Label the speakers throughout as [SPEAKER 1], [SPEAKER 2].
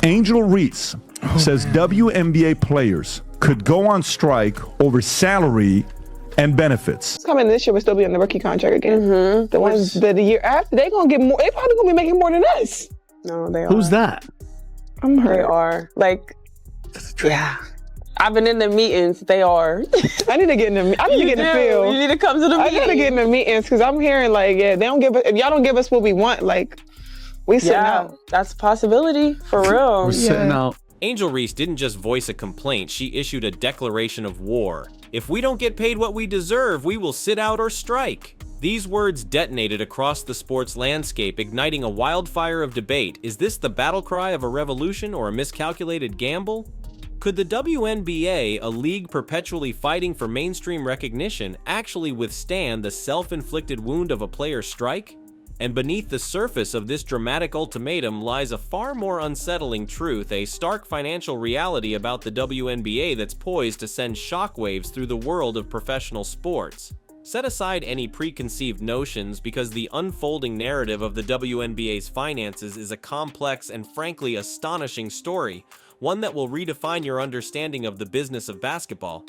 [SPEAKER 1] Angel Reese says WNBA players could go on strike over salary and benefits.
[SPEAKER 2] Coming this year will still be on the rookie contract again. The ones that the year after, they gonna get more. They probably gonna be making more than us.
[SPEAKER 3] No, they are.
[SPEAKER 4] Who's that?
[SPEAKER 2] I'm hurt.
[SPEAKER 3] They are. Like, yeah. I've been in the meetings. They are.
[SPEAKER 2] I need to get in the. I need to get in the field.
[SPEAKER 3] You need to come to the meetings.
[SPEAKER 2] I gotta get in the meetings because I'm hearing like, yeah, they don't give. If y'all don't give us what we want, like, we sitting out.
[SPEAKER 3] That's a possibility for real.
[SPEAKER 4] We're sitting out.
[SPEAKER 5] Angel Reese didn't just voice a complaint, she issued a declaration of war. If we don't get paid what we deserve, we will sit out or strike. These words detonated across the sports landscape, igniting a wildfire of debate. Is this the battle cry of a revolution or a miscalculated gamble? Could the WNBA, a league perpetually fighting for mainstream recognition, actually withstand the self-inflicted wound of a player's strike? And beneath the surface of this dramatic ultimatum lies a far more unsettling truth, a stark financial reality about the WNBA that's poised to send shockwaves through the world of professional sports. Set aside any preconceived notions because the unfolding narrative of the WNBA's finances is a complex and frankly astonishing story, one that will redefine your understanding of the business of basketball.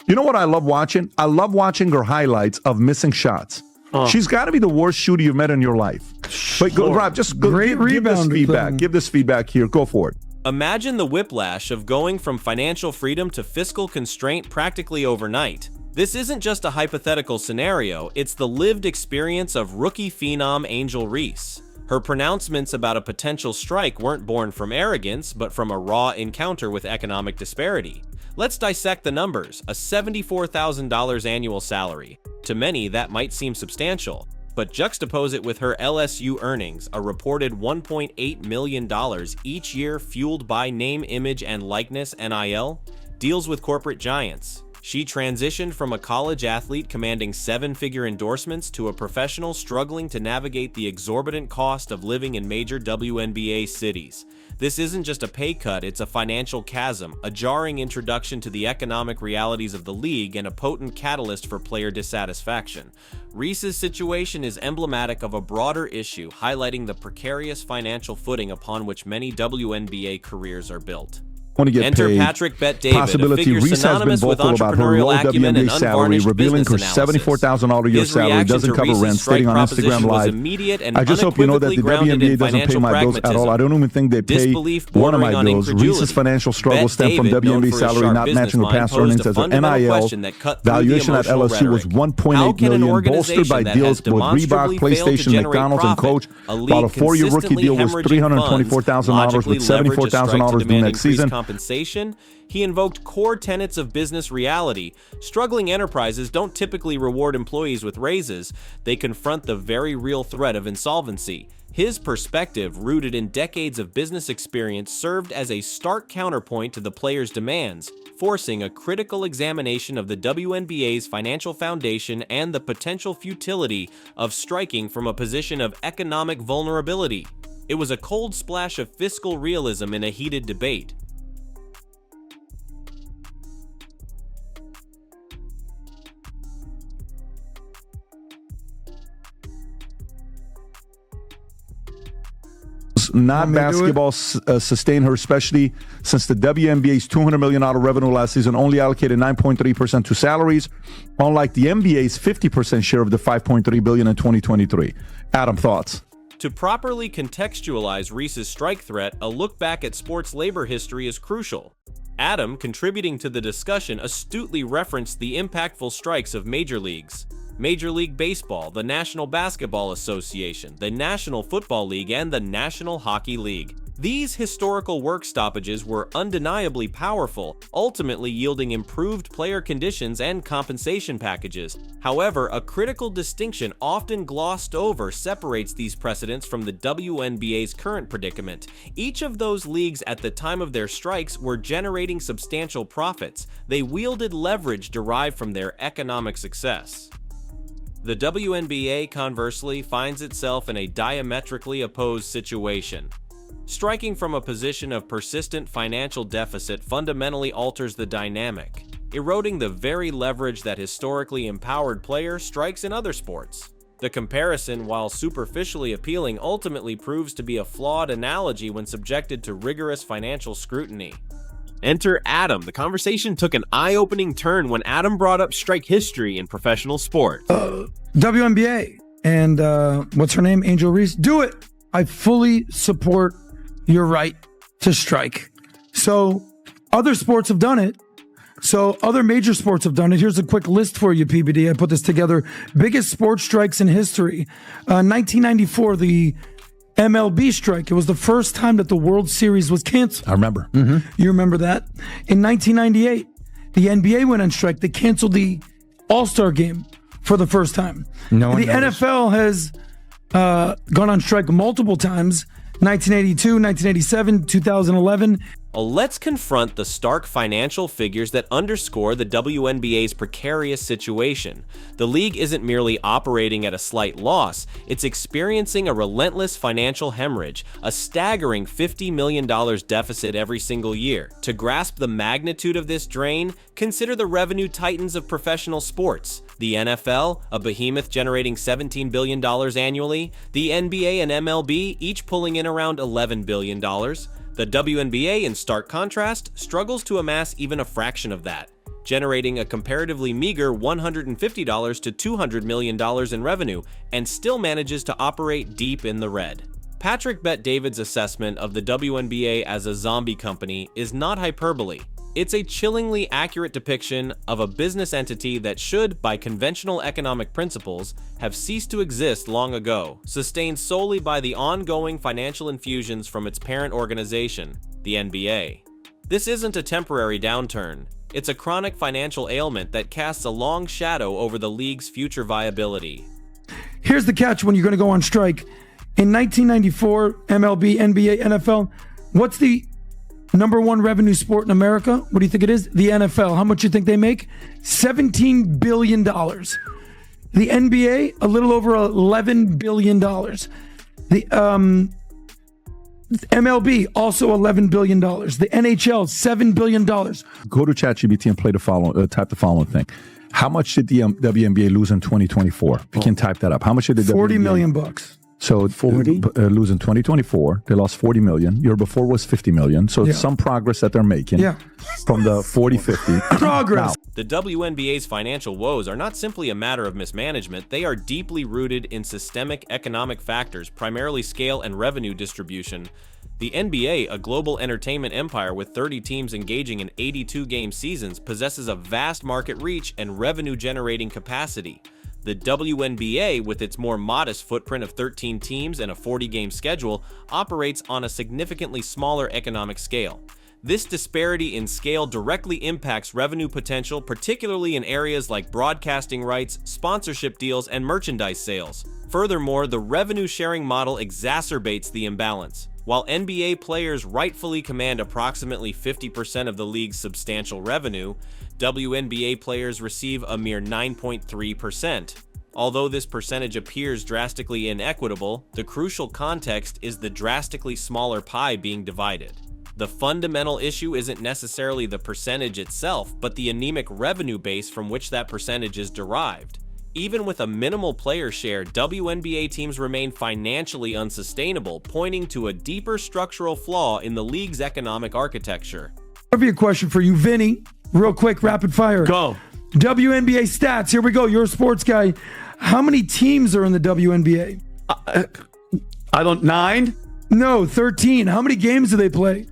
[SPEAKER 1] You know what I love watching? I love watching her highlights of missing shots. She's got to be the worst shooter you've met in your life. But go, Rob, just go, give this feedback. Give this feedback here. Go for it.
[SPEAKER 5] Imagine the whiplash of going from financial freedom to fiscal constraint practically overnight. This isn't just a hypothetical scenario, it's the lived experience of rookie phenom Angel Reese. Her pronouncements about a potential strike weren't born from arrogance, but from a raw encounter with economic disparity. Let's dissect the numbers. A $74,000 annual salary. To many, that might seem substantial, but juxtapose it with her LSU earnings, a reported $1.8 million each year fueled by name, image, and likeness (NIL) deals with corporate giants. She transitioned from a college athlete commanding seven-figure endorsements to a professional struggling to navigate the exorbitant cost of living in major WNBA cities. This isn't just a pay cut, it's a financial chasm, a jarring introduction to the economic realities of the league, and a potent catalyst for player dissatisfaction. Reese's situation is emblematic of a broader issue, highlighting the precarious financial footing upon which many WNBA careers are built.
[SPEAKER 1] Want to get
[SPEAKER 5] Enter
[SPEAKER 1] paid.
[SPEAKER 5] Patrick Bet David, a figure
[SPEAKER 1] Reese has been
[SPEAKER 5] synonymous with
[SPEAKER 1] vocal about her low
[SPEAKER 5] entrepreneurial acumen and
[SPEAKER 1] WNBA salary,
[SPEAKER 5] unvarnished
[SPEAKER 1] revealing her
[SPEAKER 5] business analysis.
[SPEAKER 1] $74,000 a year
[SPEAKER 5] His
[SPEAKER 1] salary
[SPEAKER 5] reaction
[SPEAKER 1] doesn't
[SPEAKER 5] to
[SPEAKER 1] cover
[SPEAKER 5] Reese's
[SPEAKER 1] rent,
[SPEAKER 5] strike
[SPEAKER 1] stating on
[SPEAKER 5] proposition
[SPEAKER 1] Instagram
[SPEAKER 5] was
[SPEAKER 1] Live.
[SPEAKER 5] immediate and
[SPEAKER 1] I just hope you know that the
[SPEAKER 5] unequivocally grounded
[SPEAKER 1] WNBA
[SPEAKER 5] in
[SPEAKER 1] doesn't pay
[SPEAKER 5] financial
[SPEAKER 1] my bills at all.
[SPEAKER 5] pragmatism.
[SPEAKER 1] I don't even think they pay
[SPEAKER 5] Disbelief
[SPEAKER 1] one of my
[SPEAKER 5] bordering on
[SPEAKER 1] bills.
[SPEAKER 5] incredulity.
[SPEAKER 1] Reese's financial struggles
[SPEAKER 5] Bet
[SPEAKER 1] stem from
[SPEAKER 5] David, known
[SPEAKER 1] WNBA
[SPEAKER 5] for his
[SPEAKER 1] salary
[SPEAKER 5] sharp
[SPEAKER 1] not matching her
[SPEAKER 5] business
[SPEAKER 1] past
[SPEAKER 5] mind,
[SPEAKER 1] earnings
[SPEAKER 5] posed a
[SPEAKER 1] as an
[SPEAKER 5] fundamental
[SPEAKER 1] NIL
[SPEAKER 5] question that cut through the
[SPEAKER 1] valuation at
[SPEAKER 5] emotional
[SPEAKER 1] LSU was
[SPEAKER 5] rhetoric. How
[SPEAKER 1] $1.8
[SPEAKER 5] can an
[SPEAKER 1] million, bolstered
[SPEAKER 5] organization
[SPEAKER 1] by
[SPEAKER 5] that
[SPEAKER 1] deals
[SPEAKER 5] has
[SPEAKER 1] with Reebok,
[SPEAKER 5] demonstrably failed to
[SPEAKER 1] PlayStation,
[SPEAKER 5] generate
[SPEAKER 1] McDonald's, and
[SPEAKER 5] profit,
[SPEAKER 1] Coach,
[SPEAKER 5] a league
[SPEAKER 1] while a four-year rookie
[SPEAKER 5] consistently
[SPEAKER 1] deal was
[SPEAKER 5] hemorrhaging funds,
[SPEAKER 1] $324,000 with
[SPEAKER 5] logically leverage a strike to
[SPEAKER 1] $74,000 due
[SPEAKER 5] demand
[SPEAKER 1] next
[SPEAKER 5] increased
[SPEAKER 1] season?
[SPEAKER 5] compensation? He invoked core tenets of business reality. Struggling enterprises don't typically reward employees with raises, they confront the very real threat of insolvency. His perspective, rooted in decades of business experience, served as a stark counterpoint to the players' demands, forcing a critical examination of the WNBA's financial foundation and the potential futility of striking from a position of economic vulnerability. It was a cold splash of fiscal realism in a heated debate.
[SPEAKER 1] Non-basketball sustain her, especially since the WNBA's $200 million revenue last season only allocated 9.3% to salaries, unlike the NBA's 50% share of the $5.3 billion in 2023. Adam, thoughts?
[SPEAKER 5] To properly contextualize Reese's strike threat, a look back at sports labor history is crucial. Adam, contributing to the discussion, astutely referenced the impactful strikes of major leagues. Major League Baseball, the National Basketball Association, the National Football League, and the National Hockey League. These historical work stoppages were undeniably powerful, ultimately yielding improved player conditions and compensation packages. However, a critical distinction often glossed over separates these precedents from the WNBA's current predicament. Each of those leagues at the time of their strikes were generating substantial profits. They wielded leverage derived from their economic success. The WNBA, conversely, finds itself in a diametrically opposed situation. Striking from a position of persistent financial deficit fundamentally alters the dynamic, eroding the very leverage that historically empowered player strikes in other sports. The comparison, while superficially appealing, ultimately proves to be a flawed analogy when subjected to rigorous financial scrutiny. Enter Adam. The conversation took an eye-opening turn when Adam brought up strike history in professional sport.
[SPEAKER 4] WNBA and what's her name? Angel Reese. Do it. I fully support your right to strike. So other sports have done it. So other major sports have done it. Here's a quick list for you, PBD. I put this together. Biggest sports strikes in history. 1994, the MLB strike. It was the first time that the World Series was canceled.
[SPEAKER 1] I remember.
[SPEAKER 4] You remember that? In 1998, the NBA went on strike. They canceled the All-Star game for the first time.
[SPEAKER 6] No one
[SPEAKER 4] the
[SPEAKER 6] noticed.
[SPEAKER 4] NFL has gone on strike multiple times. 1982, 1987, 2011.
[SPEAKER 5] Let's confront the stark financial figures that underscore the WNBA's precarious situation. The league isn't merely operating at a slight loss, it's experiencing a relentless financial hemorrhage, a staggering $50 million deficit every single year. To grasp the magnitude of this drain, consider the revenue titans of professional sports. The NFL, a behemoth generating $17 billion annually, the NBA and MLB, each pulling in around $11 billion. The WNBA, in stark contrast, struggles to amass even a fraction of that, generating a comparatively meager $150 to $200 million in revenue, and still manages to operate deep in the red. Patrick Bet-David's assessment of the WNBA as a zombie company is not hyperbole. It's a chillingly accurate depiction of a business entity that should, by conventional economic principles, have ceased to exist long ago, sustained solely by the ongoing financial infusions from its parent organization, the NBA. This isn't a temporary downturn. It's a chronic financial ailment that casts a long shadow over the league's future viability.
[SPEAKER 4] Here's the catch when you're going to go on strike. In 1994, MLB, NBA, NFL, what's the number one revenue sport in America? What do you think it is? The NFL. How much do you think they make? $17 billion. The NBA, a little over $11 billion. The MLB, also $11 billion. The NHL, $7 billion.
[SPEAKER 1] Go to ChatGPT and play type the following thing. How much did the WNBA lose in 2024? You can type that up. How much did the
[SPEAKER 4] 40
[SPEAKER 1] WNBA
[SPEAKER 4] million bucks.
[SPEAKER 1] So
[SPEAKER 6] 40?
[SPEAKER 1] Lose in 2024. They lost 40 million. Year before was 50 million. So it's some progress that they're making from the 40-50.
[SPEAKER 4] Progress.
[SPEAKER 5] The WNBA's financial woes are not simply a matter of mismanagement, they are deeply rooted in systemic economic factors, primarily scale and revenue distribution. The NBA, a global entertainment empire with 30 teams engaging in 82-game seasons, possesses a vast market reach and revenue-generating capacity. The WNBA, with its more modest footprint of 13 teams and a 40-game schedule, operates on a significantly smaller economic scale. This disparity in scale directly impacts revenue potential, particularly in areas like broadcasting rights, sponsorship deals, and merchandise sales. Furthermore, the revenue-sharing model exacerbates the imbalance. While NBA players rightfully command approximately 50% of the league's substantial revenue, WNBA players receive a mere 9.3%. Although this percentage appears drastically inequitable, the crucial context is the drastically smaller pie being divided. The fundamental issue isn't necessarily the percentage itself, but the anemic revenue base from which that percentage is derived. Even with a minimal player share, WNBA teams remain financially unsustainable, pointing to a deeper structural flaw in the league's economic architecture.
[SPEAKER 4] Trivia question for you, Vinny. Real quick, rapid fire.
[SPEAKER 6] Go.
[SPEAKER 4] WNBA stats. Here we go. You're a sports guy. How many teams are in the WNBA?
[SPEAKER 6] 9?
[SPEAKER 4] No, 13. How many games do they play?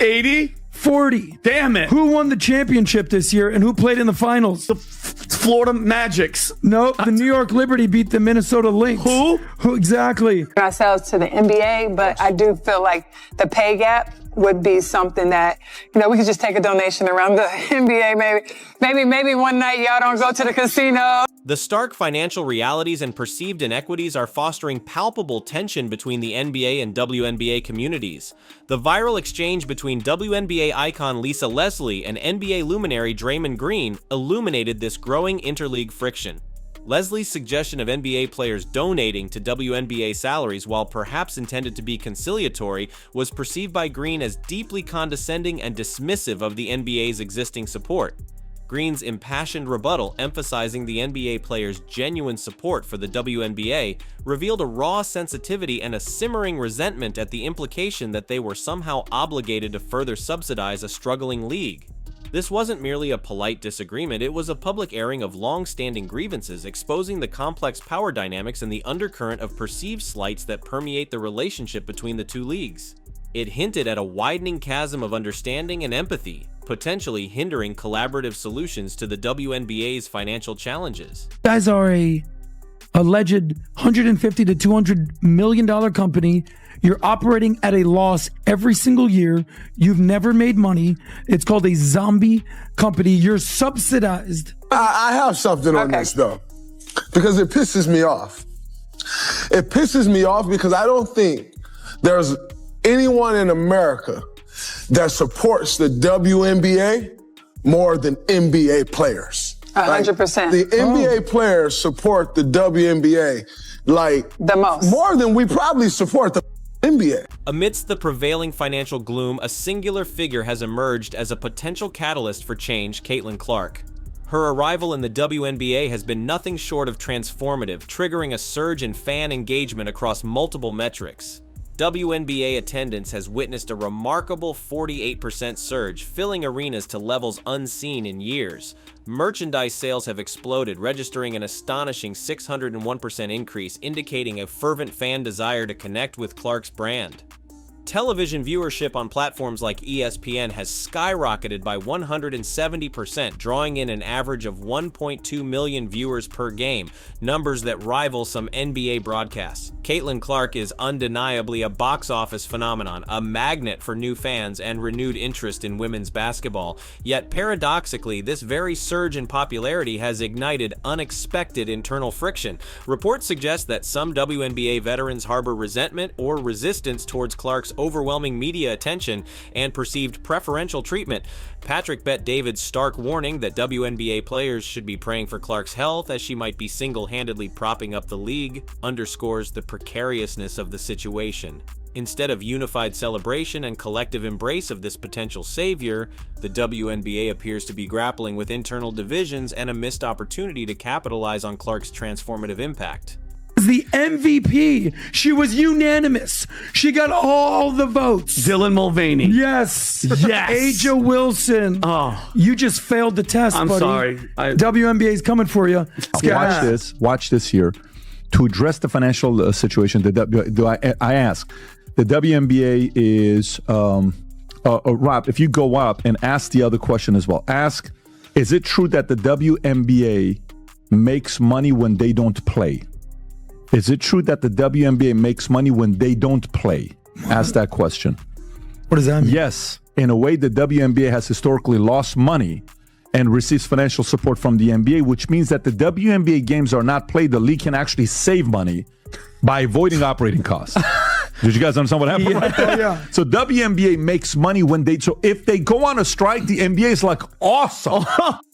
[SPEAKER 6] 80?
[SPEAKER 4] 40.
[SPEAKER 6] Damn it.
[SPEAKER 4] Who won the championship this year and who played in the finals?
[SPEAKER 6] The Florida Magics.
[SPEAKER 4] No, the New York Liberty beat the Minnesota Lynx.
[SPEAKER 6] Who?
[SPEAKER 4] Who exactly?
[SPEAKER 2] Ourselves to the NBA, but I do feel like the pay gap would be something that, we could just take a donation around the NBA maybe one night y'all don't go to the casino.
[SPEAKER 5] The stark financial realities and perceived inequities are fostering palpable tension between the NBA and WNBA communities. The viral exchange between WNBA icon Lisa Leslie and NBA luminary Draymond Green illuminated this growing interleague friction. Leslie's suggestion of NBA players donating to WNBA salaries, while perhaps intended to be conciliatory, was perceived by Green as deeply condescending and dismissive of the NBA's existing support. Green's impassioned rebuttal, emphasizing the NBA players' genuine support for the WNBA, revealed a raw sensitivity and a simmering resentment at the implication that they were somehow obligated to further subsidize a struggling league. This wasn't merely a polite disagreement, it was a public airing of long-standing grievances, exposing the complex power dynamics and the undercurrent of perceived slights that permeate the relationship between the two leagues. It hinted at a widening chasm of understanding and empathy, potentially hindering collaborative solutions to the WNBA's financial challenges.
[SPEAKER 4] You guys are a alleged $150 to $200 million company. You're operating at a loss every single year. You've never made money. It's called a zombie company. You're subsidized.
[SPEAKER 7] I have something on this, though, because it pisses me off. It pisses me off because I don't think there's anyone in America that supports the WNBA more than NBA players.
[SPEAKER 2] 100%.
[SPEAKER 7] The NBA players support the WNBA like
[SPEAKER 2] the most.
[SPEAKER 7] More than we probably support the NBA.
[SPEAKER 5] Amidst the prevailing financial gloom, a singular figure has emerged as a potential catalyst for change: Caitlyn Clark. Her arrival in the WNBA has been nothing short of transformative, triggering a surge in fan engagement across multiple metrics. WNBA attendance has witnessed a remarkable 48% surge, filling arenas to levels unseen in years. Merchandise sales have exploded, registering an astonishing 601% increase, indicating a fervent fan desire to connect with Clark's brand. Television viewership on platforms like ESPN has skyrocketed by 170%, drawing in an average of 1.2 million viewers per game, numbers that rival some NBA broadcasts. Caitlyn Clark is undeniably a box office phenomenon, a magnet for new fans and renewed interest in women's basketball. Yet paradoxically, this very surge in popularity has ignited unexpected internal friction. Reports suggest that some WNBA veterans harbor resentment or resistance towards Clark's overwhelming media attention and perceived preferential treatment. Patrick Bet-David's stark warning that WNBA players should be praying for Clark's health as she might be single-handedly propping up the league underscores the precariousness of the situation. Instead of unified celebration and collective embrace of this potential savior, the WNBA appears to be grappling with internal divisions and a missed opportunity to capitalize on Clark's transformative impact.
[SPEAKER 4] The MVP. She was unanimous. She got all the votes.
[SPEAKER 6] Dylan Mulvaney.
[SPEAKER 4] Yes.
[SPEAKER 6] Yes.
[SPEAKER 4] Aja Wilson.
[SPEAKER 6] Oh.
[SPEAKER 4] You just failed the test,
[SPEAKER 6] I'm
[SPEAKER 4] buddy.
[SPEAKER 6] sorry.
[SPEAKER 4] WNBA is coming for you.
[SPEAKER 1] Watch this here. To address the financial situation, I ask, the WNBA is, Rob, if you go up and ask the other question as well, ask, is it true that the WNBA makes money when they don't play? Is it true that the WNBA makes money when they don't play? Ask that question.
[SPEAKER 4] What does that mean?
[SPEAKER 1] Yes. In a way, the WNBA has historically lost money and receives financial support from the NBA, which means that the WNBA games are not played. The league can actually save money by avoiding operating costs. Did you guys understand what happened?
[SPEAKER 4] Yeah. Oh, yeah.
[SPEAKER 1] So WNBA makes money when so if they go on a strike, the NBA is like, awesome.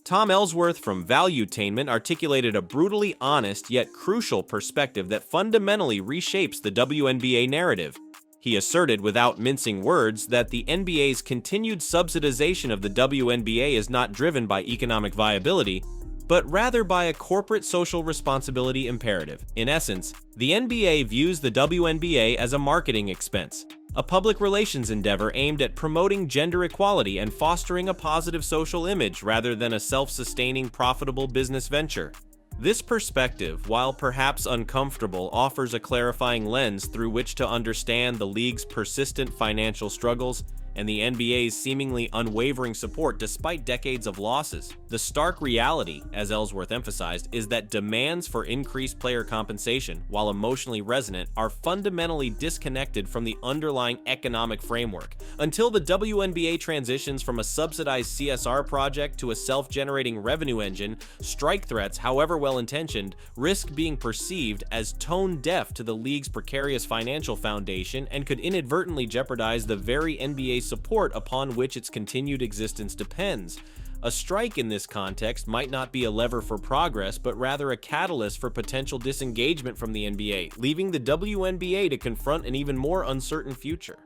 [SPEAKER 5] Tom Ellsworth from Valuetainment articulated a brutally honest yet crucial perspective that fundamentally reshapes the WNBA narrative. He asserted without mincing words that the NBA's continued subsidization of the WNBA is not driven by economic viability, but rather by a corporate social responsibility imperative. In essence, the NBA views the WNBA as a marketing expense, a public relations endeavor aimed at promoting gender equality and fostering a positive social image rather than a self-sustaining, profitable business venture. This perspective, while perhaps uncomfortable, offers a clarifying lens through which to understand the league's persistent financial struggles and the NBA's seemingly unwavering support despite decades of losses. The stark reality, as Ellsworth emphasized, is that demands for increased player compensation, while emotionally resonant, are fundamentally disconnected from the underlying economic framework. Until the WNBA transitions from a subsidized CSR project to a self-generating revenue engine, strike threats, however well-intentioned, risk being perceived as tone-deaf to the league's precarious financial foundation and could inadvertently jeopardize the very NBA support upon which its continued existence depends. A strike in this context might not be a lever for progress, but rather a catalyst for potential disengagement from the NBA, leaving the WNBA to confront an even more uncertain future.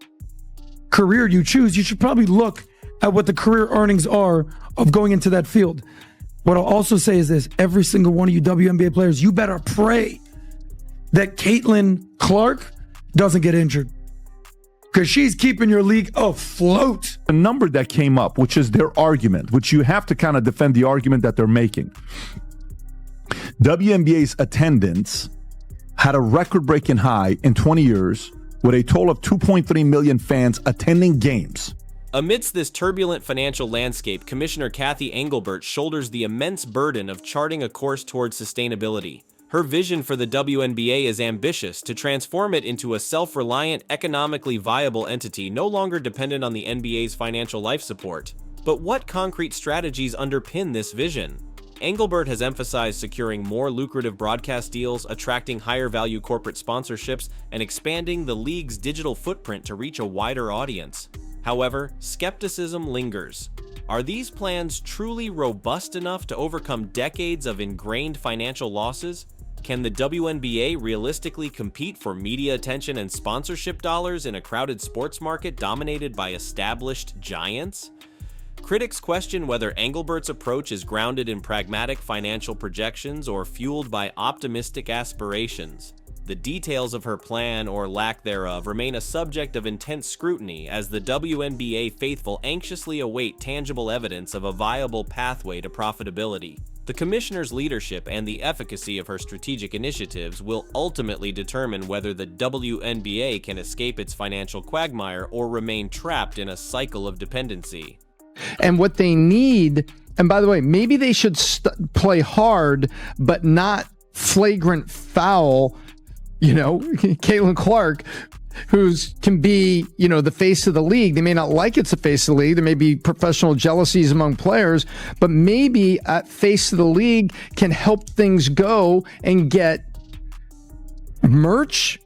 [SPEAKER 4] Career you choose, you should probably look at what the career earnings are of going into that field. What I'll also say is this: every single one of you WNBA players, you better pray that Caitlyn Clark doesn't get injured, because she's keeping your league afloat.
[SPEAKER 1] A number that came up, which is their argument, which you have to kind of defend the argument that they're making. WNBA's attendance had a record-breaking high in 20 years with a total of 2.3 million fans attending games.
[SPEAKER 5] Amidst this turbulent financial landscape, Commissioner Cathy Engelbert shoulders the immense burden of charting a course towards sustainability. Her vision for the WNBA is ambitious: to transform it into a self-reliant, economically viable entity no longer dependent on the NBA's financial life support. But what concrete strategies underpin this vision? Engelbert has emphasized securing more lucrative broadcast deals, attracting higher-value corporate sponsorships, and expanding the league's digital footprint to reach a wider audience. However, skepticism lingers. Are these plans truly robust enough to overcome decades of ingrained financial losses? Can the WNBA realistically compete for media attention and sponsorship dollars in a crowded sports market dominated by established giants? Critics question whether Engelbert's approach is grounded in pragmatic financial projections or fueled by optimistic aspirations. The details of her plan, or lack thereof, remain a subject of intense scrutiny as the WNBA faithful anxiously await tangible evidence of a viable pathway to profitability. The commissioner's leadership and the efficacy of her strategic initiatives will ultimately determine whether the WNBA can escape its financial quagmire or remain trapped in a cycle of dependency.
[SPEAKER 8] And what they need, and by the way, maybe they should play hard, but not flagrant foul. You know, Caitlyn Clark, can be, the face of the league. They may not like it's the face of the league. There may be professional jealousies among players, but maybe at face of the league can help things go and get merch,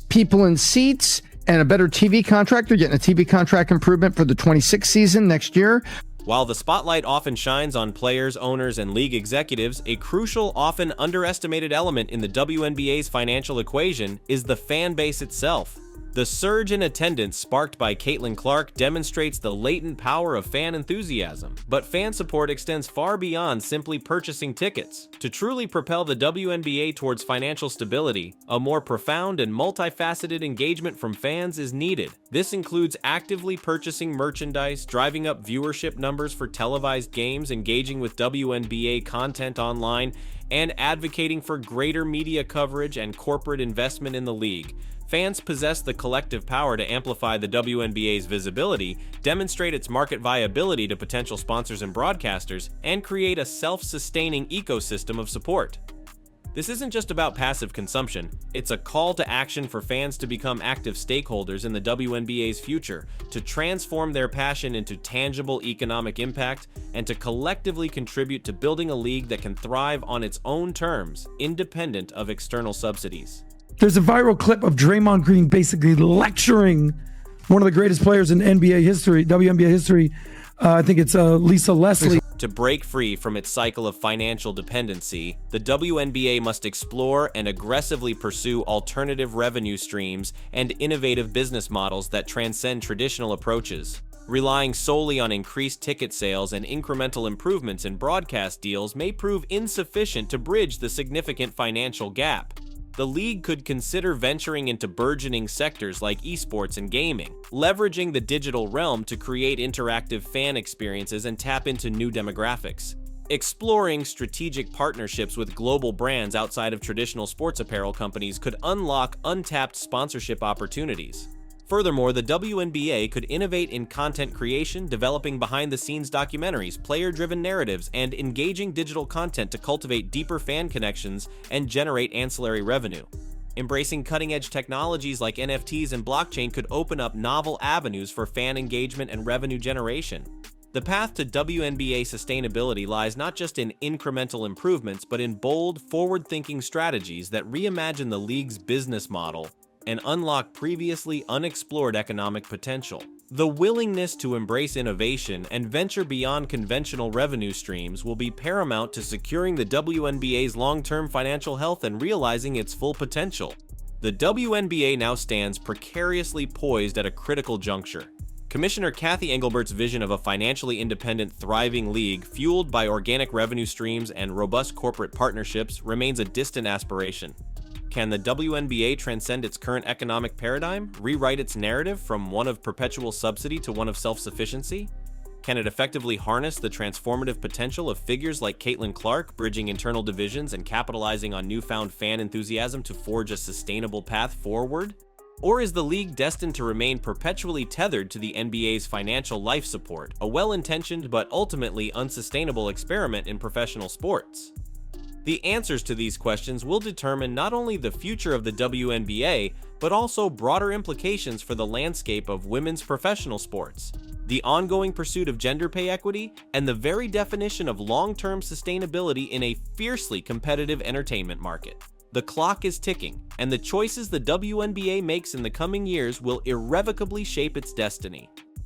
[SPEAKER 8] people in seats, and a better TV contract. They're getting a TV contract improvement for the 26th season next year.
[SPEAKER 5] While the spotlight often shines on players, owners, and league executives, a crucial, often underestimated element in the WNBA's financial equation is the fan base itself. The surge in attendance sparked by Caitlyn Clark demonstrates the latent power of fan enthusiasm, but fan support extends far beyond simply purchasing tickets. To truly propel the WNBA towards financial stability, a more profound and multifaceted engagement from fans is needed. This includes actively purchasing merchandise, driving up viewership numbers for televised games, engaging with WNBA content online, and advocating for greater media coverage and corporate investment in the league. Fans possess the collective power to amplify the WNBA's visibility, demonstrate its market viability to potential sponsors and broadcasters, and create a self-sustaining ecosystem of support. This isn't just about passive consumption, it's a call to action for fans to become active stakeholders in the WNBA's future, to transform their passion into tangible economic impact, and to collectively contribute to building a league that can thrive on its own terms, independent of external subsidies.
[SPEAKER 4] There's a viral clip of Draymond Green basically lecturing one of the greatest players in NBA history, WNBA history. I think it's Lisa Leslie.
[SPEAKER 5] To break free from its cycle of financial dependency, the WNBA must explore and aggressively pursue alternative revenue streams and innovative business models that transcend traditional approaches. Relying solely on increased ticket sales and incremental improvements in broadcast deals may prove insufficient to bridge the significant financial gap. The league could consider venturing into burgeoning sectors like esports and gaming, leveraging the digital realm to create interactive fan experiences and tap into new demographics. Exploring strategic partnerships with global brands outside of traditional sports apparel companies could unlock untapped sponsorship opportunities. Furthermore, the WNBA could innovate in content creation, developing behind-the-scenes documentaries, player-driven narratives, and engaging digital content to cultivate deeper fan connections and generate ancillary revenue. Embracing cutting-edge technologies like NFTs and blockchain could open up novel avenues for fan engagement and revenue generation. The path to WNBA sustainability lies not just in incremental improvements, but in bold, forward-thinking strategies that reimagine the league's business model and unlock previously unexplored economic potential. The willingness to embrace innovation and venture beyond conventional revenue streams will be paramount to securing the WNBA's long-term financial health and realizing its full potential. The WNBA now stands precariously poised at a critical juncture. Commissioner Kathy Engelbert's vision of a financially independent, thriving league fueled by organic revenue streams and robust corporate partnerships remains a distant aspiration. Can the WNBA transcend its current economic paradigm, rewrite its narrative from one of perpetual subsidy to one of self-sufficiency? Can it effectively harness the transformative potential of figures like Caitlyn Clark, bridging internal divisions and capitalizing on newfound fan enthusiasm to forge a sustainable path forward? Or is the league destined to remain perpetually tethered to the NBA's financial life support, a well-intentioned but ultimately unsustainable experiment in professional sports? The answers to these questions will determine not only the future of the WNBA, but also broader implications for the landscape of women's professional sports, the ongoing pursuit of gender pay equity, and the very definition of long-term sustainability in a fiercely competitive entertainment market. The clock is ticking, and the choices the WNBA makes in the coming years will irrevocably shape its destiny.